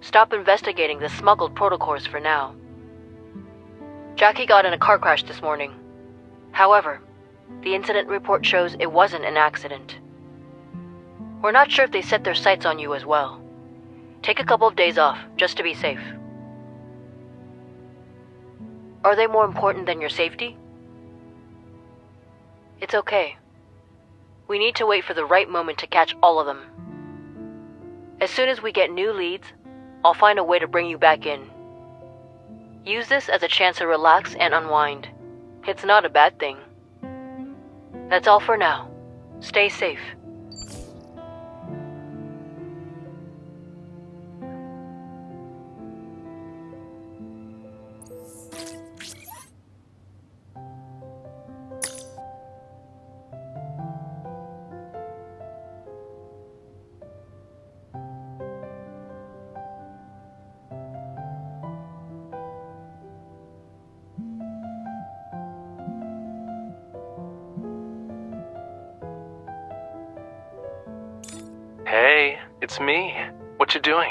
Stop investigating the smuggled protocols for now. Jackie got in a car crash this morning. However, the incident report shows it wasn't an accident. We're not sure if they set their sights on you as well. Take a couple of days off, just to be safe. Are they more important than your safety? It's okay. We need to wait for the right moment to catch all of them. As soon as we get new leads, I'll find a way to bring you back in. Use this as a chance to relax and unwind. It's not a bad thing. That's all for now. Stay safe. Hey, it's me. What you doing?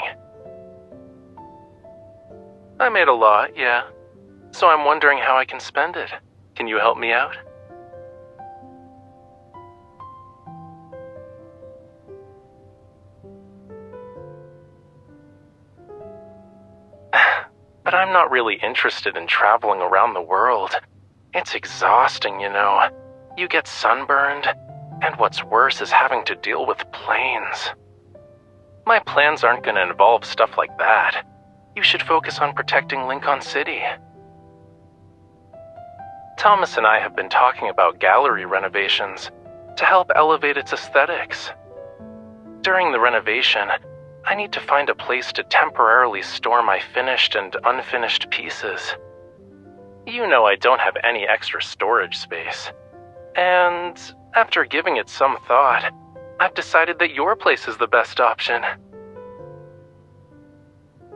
I made a lot, yeah. So I'm wondering how I can spend it. Can you help me out? But I'm not really interested in traveling around the world. It's exhausting, you know. You get sunburned. And what's worse is having to deal with planes. My plans aren't going to involve stuff like that. You should focus on protecting Lincoln City. Thomas and I have been talking about gallery renovations to help elevate its aesthetics. During the renovation, I need to find a place to temporarily store my finished and unfinished pieces. You know I don't have any extra storage space. And after giving it some thought, I've decided that your place is the best option.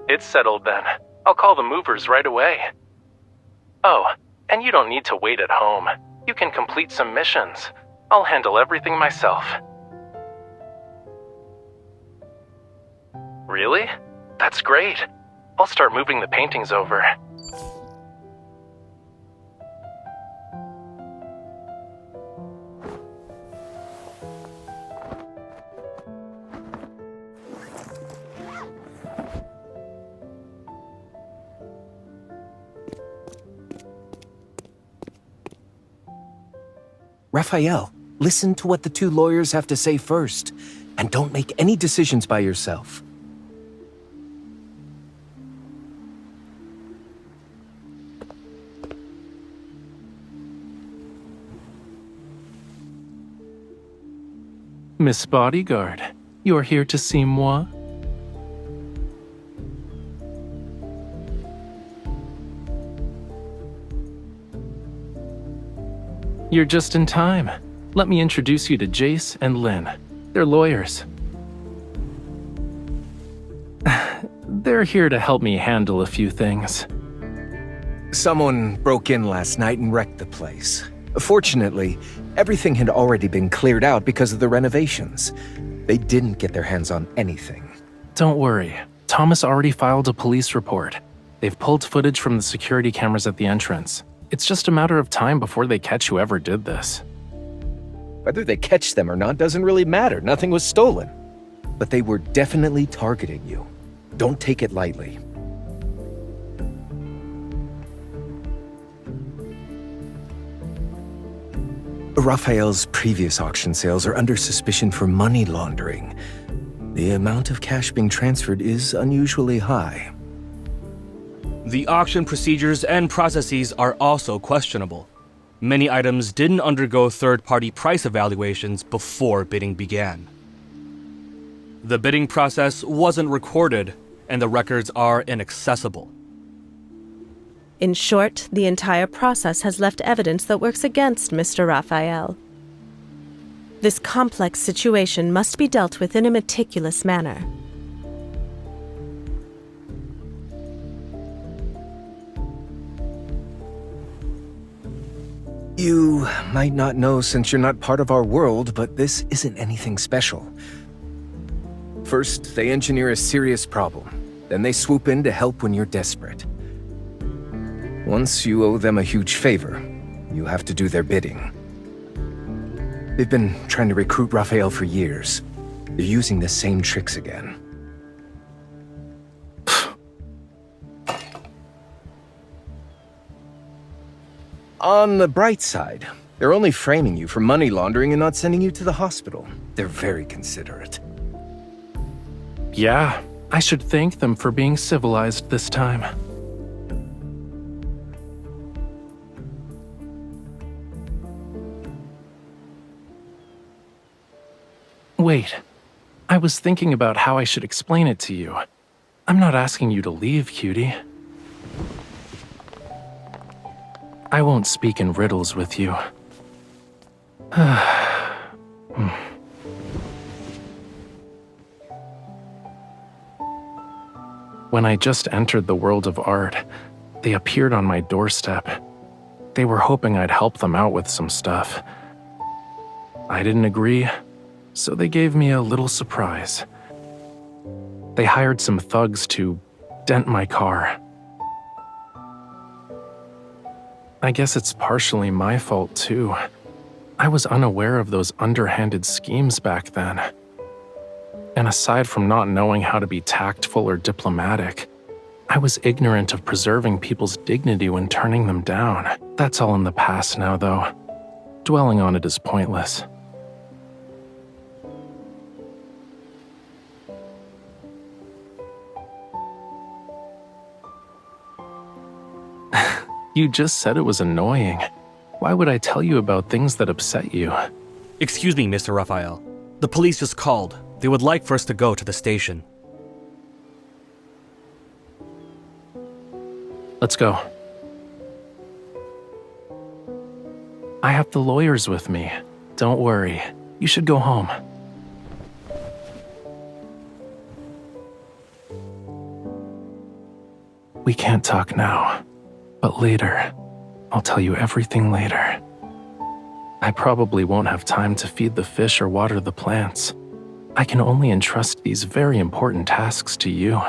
It's settled then. I'll call the movers right away. Oh, and you don't need to wait at home. You can complete some missions. I'll handle everything myself. Really? That's great. I'll start moving the paintings over. Rafayel, listen to what the two lawyers have to say first, and don't make any decisions by yourself. Miss Bodyguard, you are here to see moi? You're just in time. Let me introduce you to Jace and Lynn. They're lawyers. They're here to help me handle a few things. Someone broke in last night and wrecked the place. Fortunately, everything had already been cleared out because of the renovations. They didn't get their hands on anything. Don't worry. Thomas already filed a police report. They've pulled footage from the security cameras at the entrance. It's just a matter of time before they catch whoever did this. Whether they catch them or not doesn't really matter. Nothing was stolen. But they were definitely targeting you. Don't take it lightly. Rafayel's previous auction sales are under suspicion for money laundering. The amount of cash being transferred is unusually high. The auction procedures and processes are also questionable. Many items didn't undergo third-party price evaluations before bidding began. The bidding process wasn't recorded, and the records are inaccessible. In short, the entire process has left evidence that works against Mr. Rafayel. This complex situation must be dealt with in a meticulous manner. You might not know since you're not part of our world, but this isn't anything special. First, they engineer a serious problem. Then they swoop in to help when you're desperate. Once you owe them a huge favor, you have to do their bidding. They've been trying to recruit Rafayel for years. They're using the same tricks again. On the bright side, they're only framing you for money laundering and not sending you to the hospital. They're very considerate. Yeah, I should thank them for being civilized this time. Wait, I was thinking about how I should explain it to you. I'm not asking you to leave, cutie. I won't speak in riddles with you. When I just entered the world of art, they appeared on my doorstep. They were hoping I'd help them out with some stuff. I didn't agree, so they gave me a little surprise. They hired some thugs to dent my car. I guess it's partially my fault, too. I was unaware of those underhanded schemes back then. And aside from not knowing how to be tactful or diplomatic, I was ignorant of preserving people's dignity when turning them down. That's all in the past now, though. Dwelling on it is pointless. You just said it was annoying. Why would I tell you about things that upset you? Excuse me, Mr. Rafayel. The police just called. They would like for us to go to the station. Let's go. I have the lawyers with me. Don't worry. You should go home. We can't talk now, but later. I'll tell you everything later. I probably won't have time to feed the fish or water the plants. I can only entrust these very important tasks to you.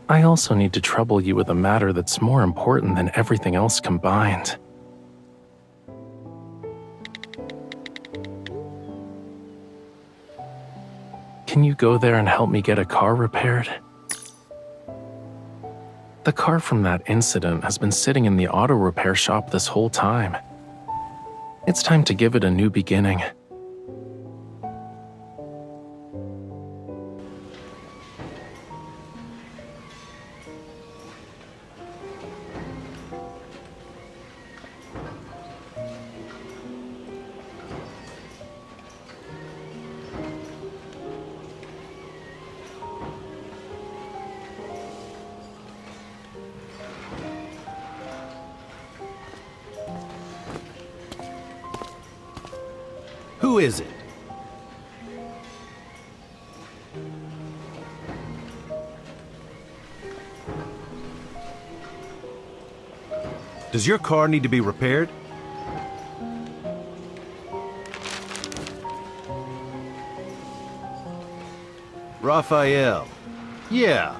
I also need to trouble you with a matter that's more important than everything else combined. Can you go there and help me get a car repaired? The car from that incident has been sitting in the auto repair shop this whole time. It's time to give it a new beginning. Who is it? Does your car need to be repaired? Rafayel. Yeah,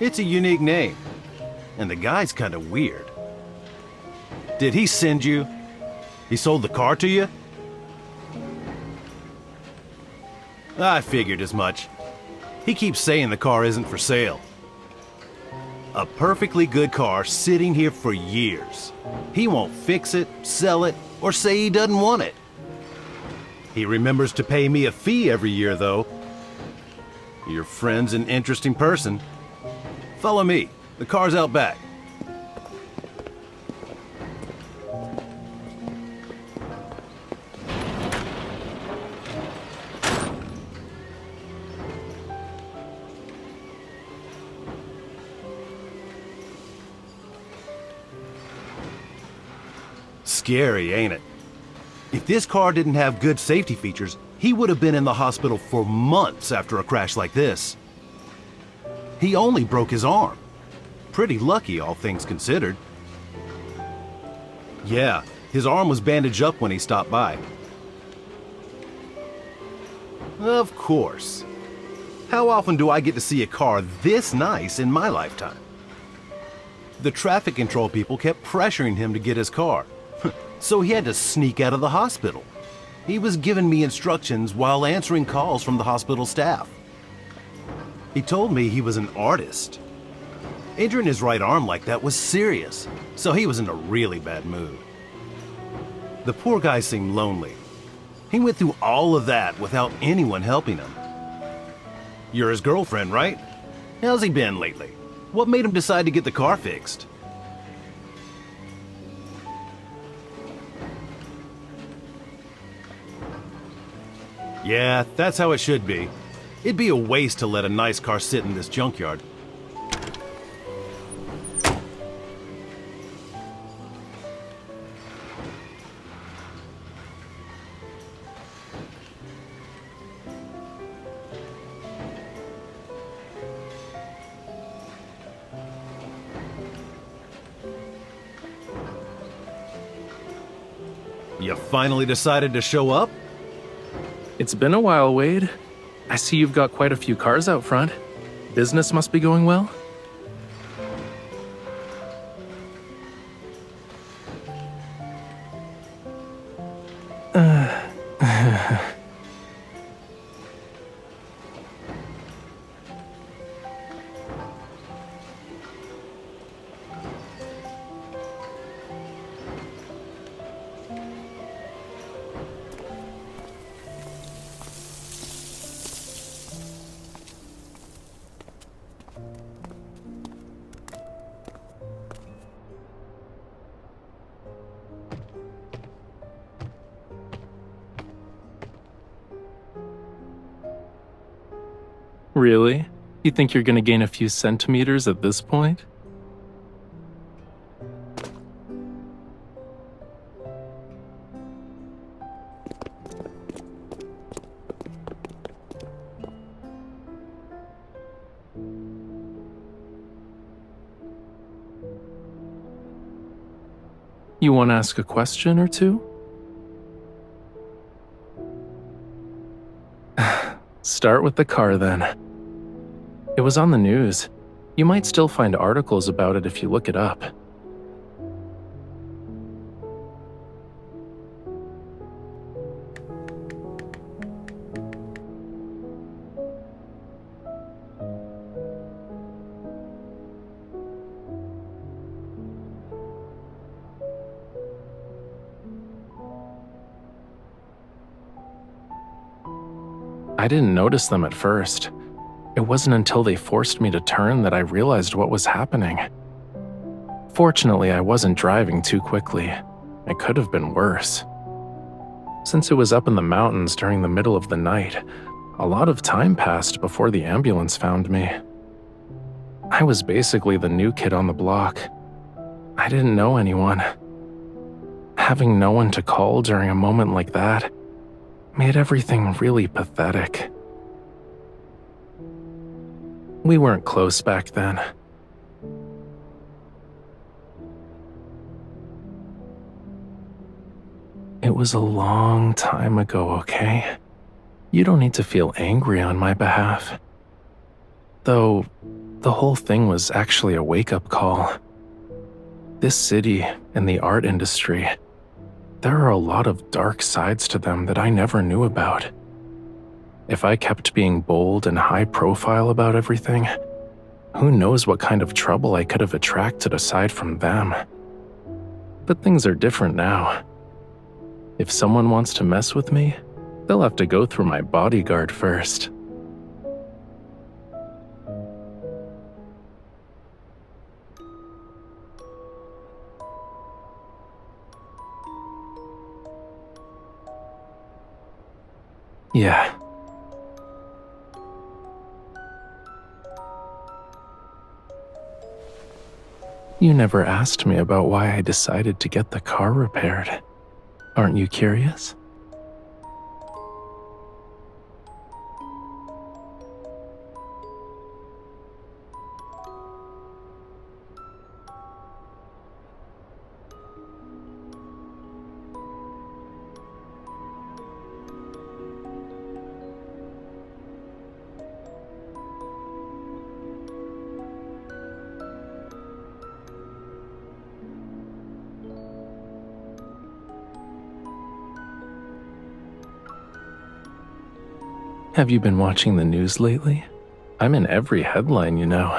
it's a unique name. And the guy's kind of weird. Did he send you? He sold the car to you? I figured as much. He keeps saying the car isn't for sale. A perfectly good car sitting here for years. He won't fix it, sell it, or say he doesn't want it. He remembers to pay me a fee every year, though. Your friend's an interesting person. Follow me. The car's out back. Scary, ain't it? If this car didn't have good safety features, he would have been in the hospital for months after a crash like this. He only broke his arm. Pretty lucky, all things considered. Yeah, his arm was bandaged up when he stopped by. Of course. How often do I get to see a car this nice in my lifetime? The traffic control people kept pressuring him to get his car, so he had to sneak out of the hospital. He was giving me instructions while answering calls from the hospital staff. He told me he was an artist. Injuring his right arm like that was serious, so he was in a really bad mood. The poor guy seemed lonely. He went through all of that without anyone helping him. You're his girlfriend, right? How's he been lately? What made him decide to get the car fixed? Yeah, that's how it should be. It'd be a waste to let a nice car sit in this junkyard. You finally decided to show up? It's been a while, Wade. I see you've got quite a few cars out front. Business must be going well? Really? You think you're gonna gain a few centimeters at this point? You want to ask a question or two? Start with the car then. It was on the news. You might still find articles about it if you look it up. I didn't notice them at first. It wasn't until they forced me to turn that I realized what was happening. Fortunately, I wasn't driving too quickly. It could have been worse. Since it was up in the mountains during the middle of the night, a lot of time passed before the ambulance found me. I was basically the new kid on the block. I didn't know anyone. Having no one to call during a moment like that made everything really pathetic. We weren't close back then. It was a long time ago, okay? You don't need to feel angry on my behalf. Though, the whole thing was actually a wake-up call. This city and the art industry, there are a lot of dark sides to them that I never knew about. If I kept being bold and high profile about everything, who knows what kind of trouble I could have attracted aside from them. But things are different now. If someone wants to mess with me, they'll have to go through my bodyguard first. Yeah. You never asked me about why I decided to get the car repaired. Aren't you curious? Have you been watching the news lately? I'm in every headline, you know.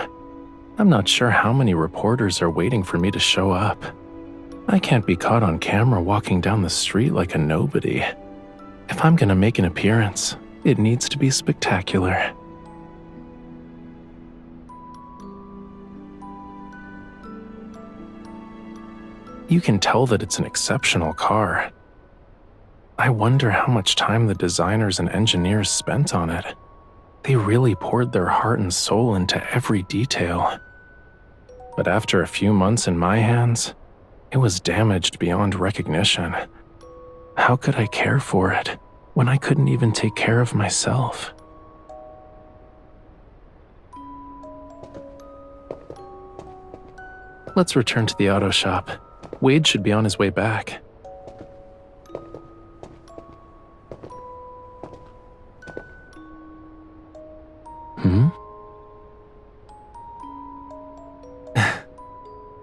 I'm not sure how many reporters are waiting for me to show up. I can't be caught on camera walking down the street like a nobody. If I'm gonna make an appearance, it needs to be spectacular. You can tell that it's an exceptional car. I wonder how much time the designers and engineers spent on it. They really poured their heart and soul into every detail. But after a few months in my hands, it was damaged beyond recognition. How could I care for it when I couldn't even take care of myself? Let's return to the auto shop. Wade should be on his way back.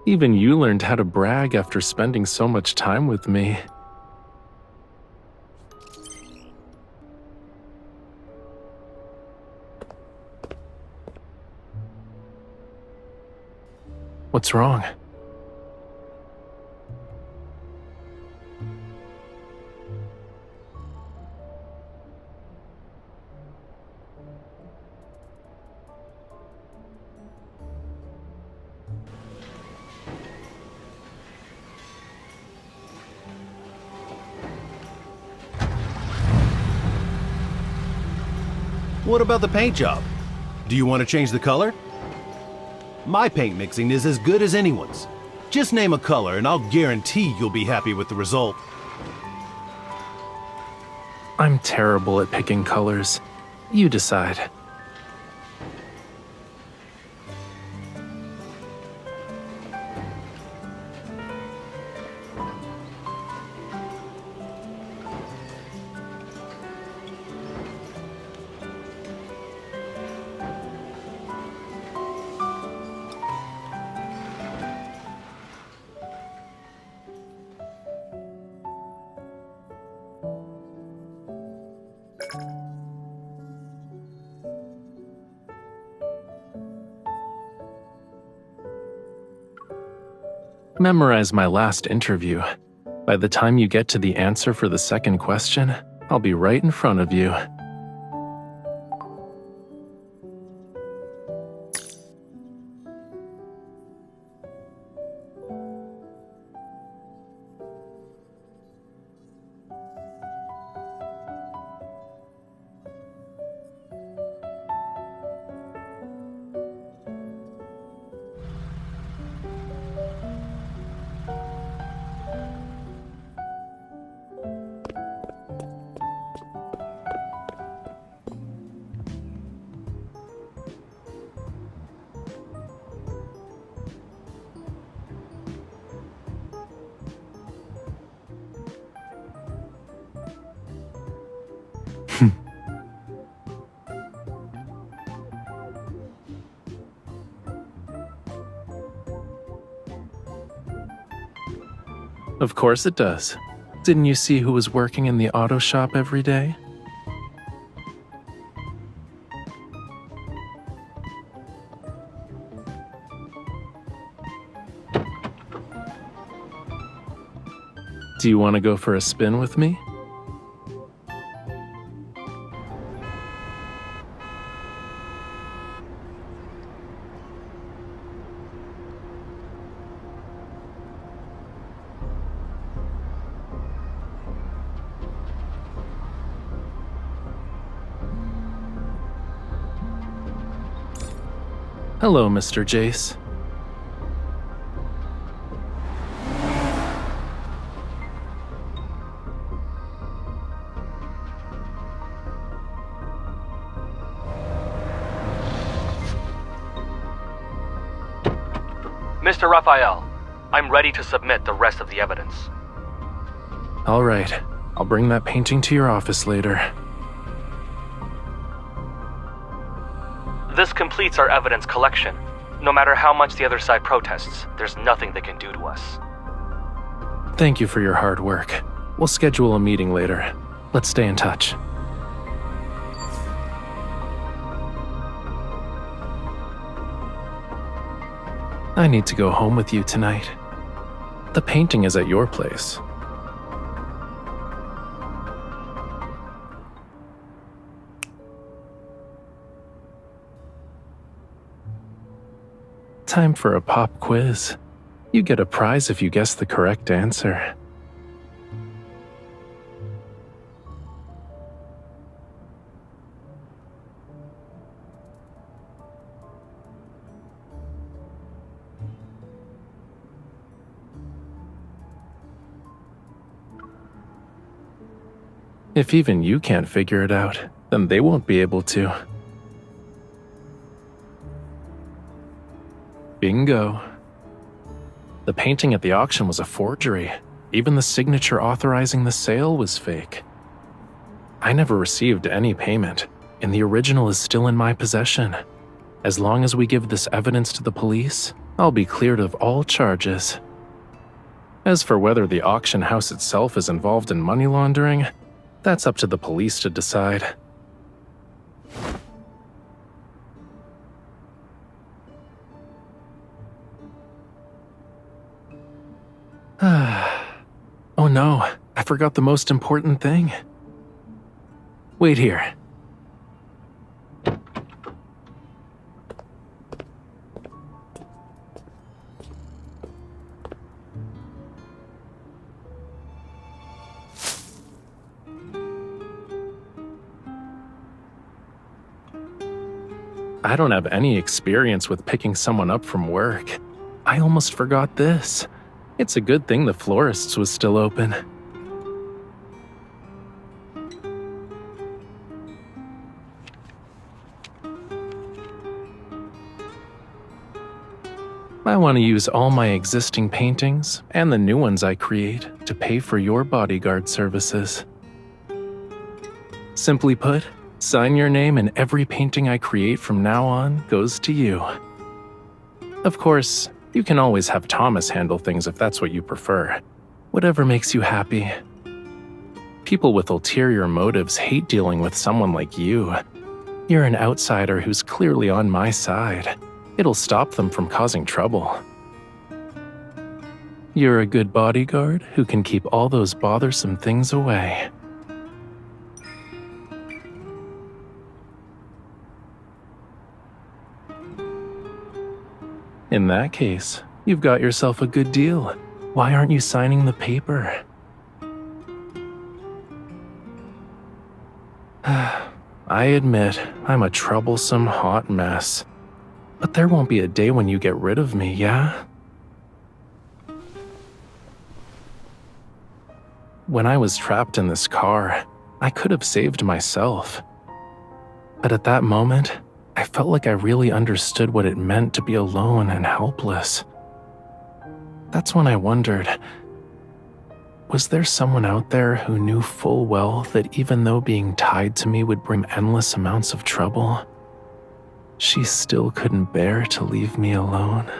Even you learned how to brag after spending so much time with me. What's wrong? What about the paint job? Do you want to change the color? My paint mixing is as good as anyone's. Just name a color and I'll guarantee you'll be happy with the result. I'm terrible at picking colors. You decide. Memorize my last interview. By the time you get to the answer for the second question, I'll be right in front of you. Of course it does. Didn't you see who was working in the auto shop every day? Do you want to go for a spin with me? Hello, Mr. Jace. Mr. Rafayel, I'm ready to submit the rest of the evidence. All right, I'll bring that painting to your office later. This completes our evidence collection. No matter how much the other side protests, there's nothing they can do to us. Thank you for your hard work. We'll schedule a meeting later. Let's stay in touch. I need to go home with you tonight. The painting is at your place. Time for a pop quiz. You get a prize if you guess the correct answer. If even you can't figure it out, then they won't be able to. Bingo. The painting at the auction was a forgery. Even the signature authorizing the sale was fake. I never received any payment, and the original is still in my possession. As long as we give this evidence to the police, I'll be cleared of all charges. As for whether the auction house itself is involved in money laundering, that's up to the police to decide. Oh no, I forgot the most important thing. Wait here. I don't have any experience with picking someone up from work. I almost forgot this. It's a good thing the florist's was still open. I want to use all my existing paintings and the new ones I create to pay for your bodyguard services. Simply put, sign your name and every painting I create from now on goes to you. Of course, you can always have Thomas handle things if that's what you prefer. Whatever makes you happy. People with ulterior motives hate dealing with someone like you. You're an outsider who's clearly on my side. It'll stop them from causing trouble. You're a good bodyguard who can keep all those bothersome things away. In that case, you've got yourself a good deal. Why aren't you signing the paper? I admit, I'm a troublesome hot mess. But there won't be a day when you get rid of me, yeah? When I was trapped in this car, I could have saved myself. But at that moment, I felt like I really understood what it meant to be alone and helpless. That's when I wondered, was there someone out there who knew full well that even though being tied to me would bring endless amounts of trouble, she still couldn't bear to leave me alone?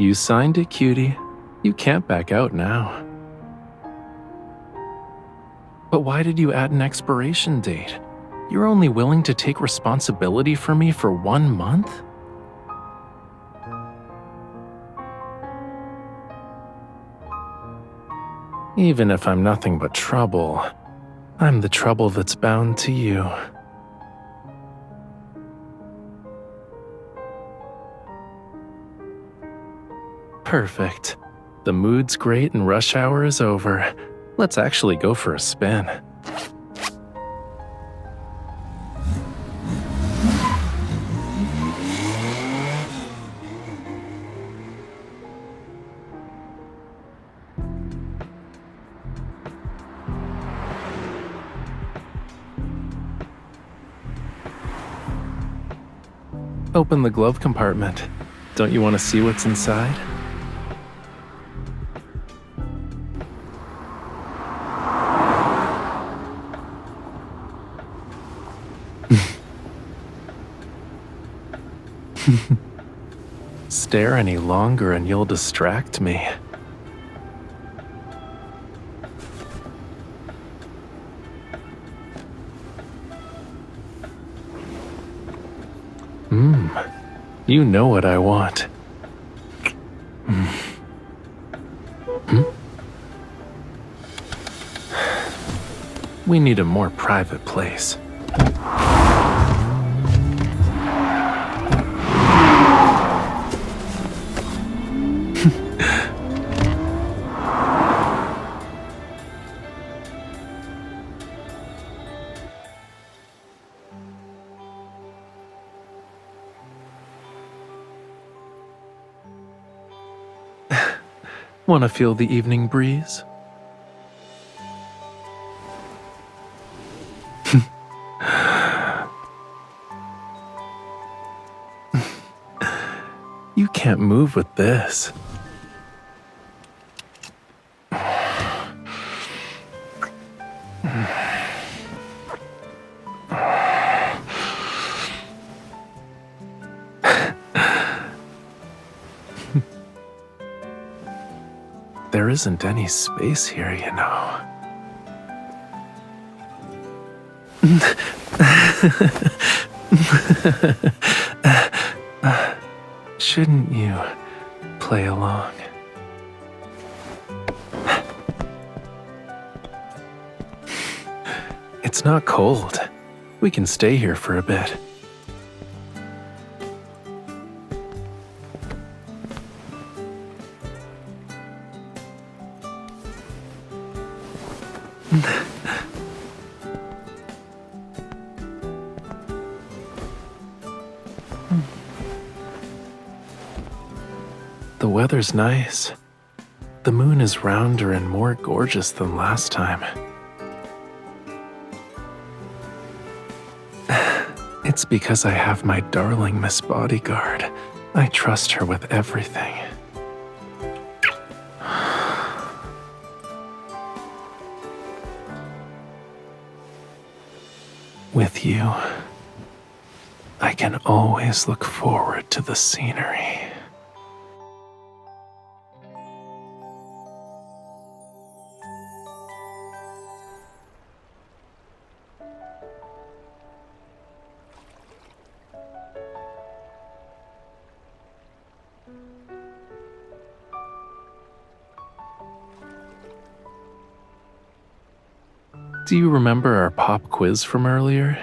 You signed it, cutie. You can't back out now. But why did you add an expiration date? You're only willing to take responsibility for me for 1 month? Even if I'm nothing but trouble, I'm the trouble that's bound to you. Perfect. The mood's great and rush hour is over. Let's actually go for a spin. Open the glove compartment. Don't you want to see what's inside? Stare any longer and you'll distract me. You know what I want. We need a more private place. Want to feel the evening breeze? You can't move with this. There isn't any space here, you know. Shouldn't you play along? It's not cold. We can stay here for a bit. The weather's nice. The moon is rounder and more gorgeous than last time. It's because I have my darling Miss Bodyguard. I trust her with everything. With you, I can always look forward to the scenery. Do you remember our pop quiz from earlier?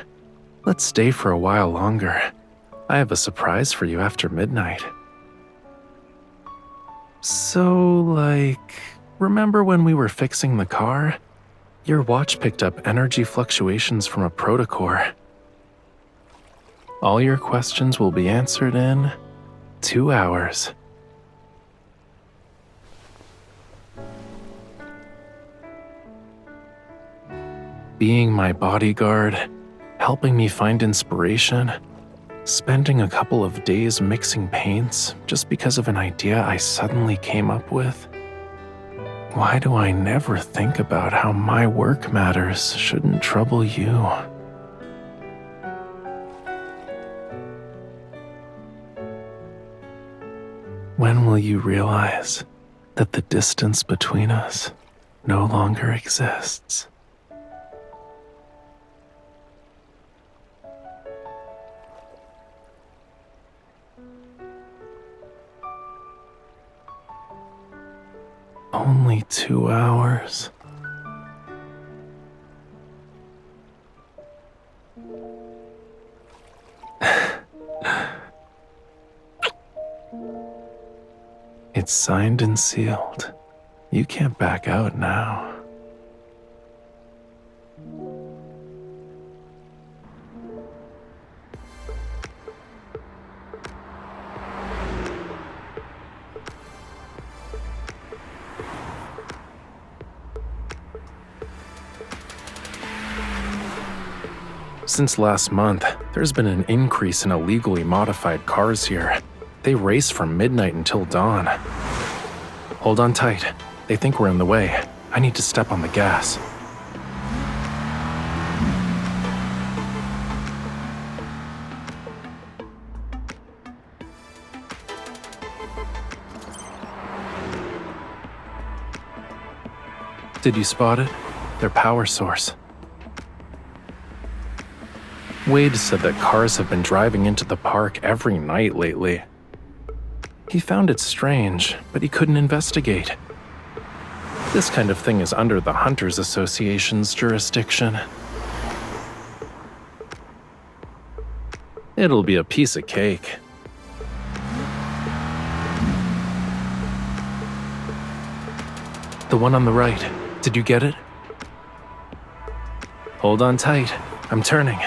Let's stay for a while longer. I have a surprise for you after midnight. So, remember when we were fixing the car? Your watch picked up energy fluctuations from a protocore. All your questions will be answered in 2 hours. Being my bodyguard, helping me find inspiration, spending a couple of days mixing paints just because of an idea I suddenly came up with. Why do I never think about how my work matters shouldn't trouble you? When will you realize that the distance between us no longer exists? Only 2 hours. It's signed and sealed. You can't back out now. Since last month, there's been an increase in illegally modified cars here. They race from midnight until dawn. Hold on tight. They think we're in the way. I need to step on the gas. Did you spot it? Their power source. Wade said that cars have been driving into the park every night lately. He found it strange, but he couldn't investigate. This kind of thing is under the Hunters Association's jurisdiction. It'll be a piece of cake. The one on the right. Did you get it? Hold on tight. I'm turning.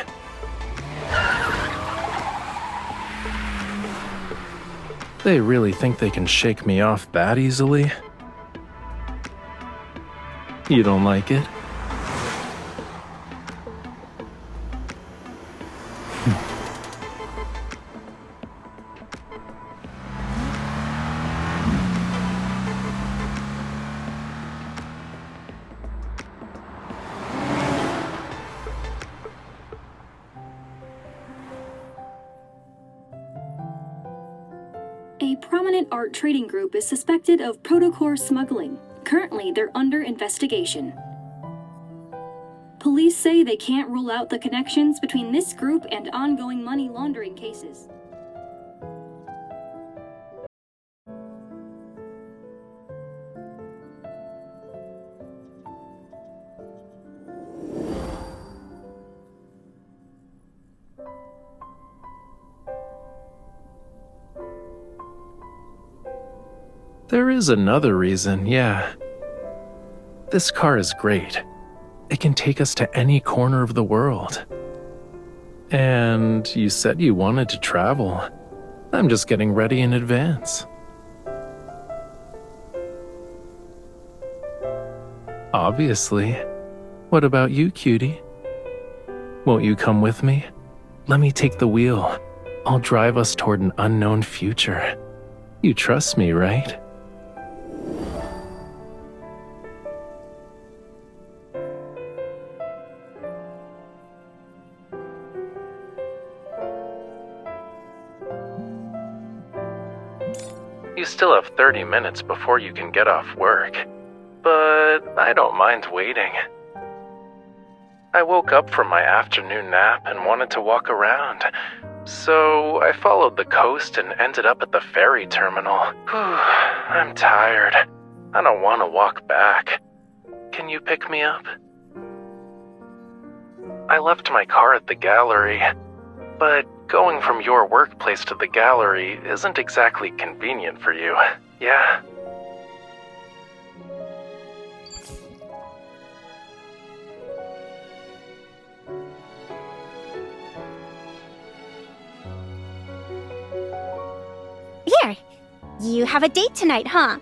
They really think they can shake me off that easily? You don't like it? A prominent art trading group is suspected of protocore smuggling. Currently, they're under investigation. Police say they can't rule out the connections between this group and ongoing money laundering cases. There is another reason, yeah. This car is great. It can take us to any corner of the world. And you said you wanted to travel. I'm just getting ready in advance. Obviously. What about you, cutie? Won't you come with me? Let me take the wheel. I'll drive us toward an unknown future. You trust me, right? You still have 30 minutes before you can get off work, but I don't mind waiting. I woke up from my afternoon nap and wanted to walk around, so I followed the coast and ended up at the ferry terminal. Whew, I'm tired. I don't want to walk back. Can you pick me up? I left my car at the gallery, but going from your workplace to the gallery isn't exactly convenient for you, yeah? Here, you have a date tonight, huh?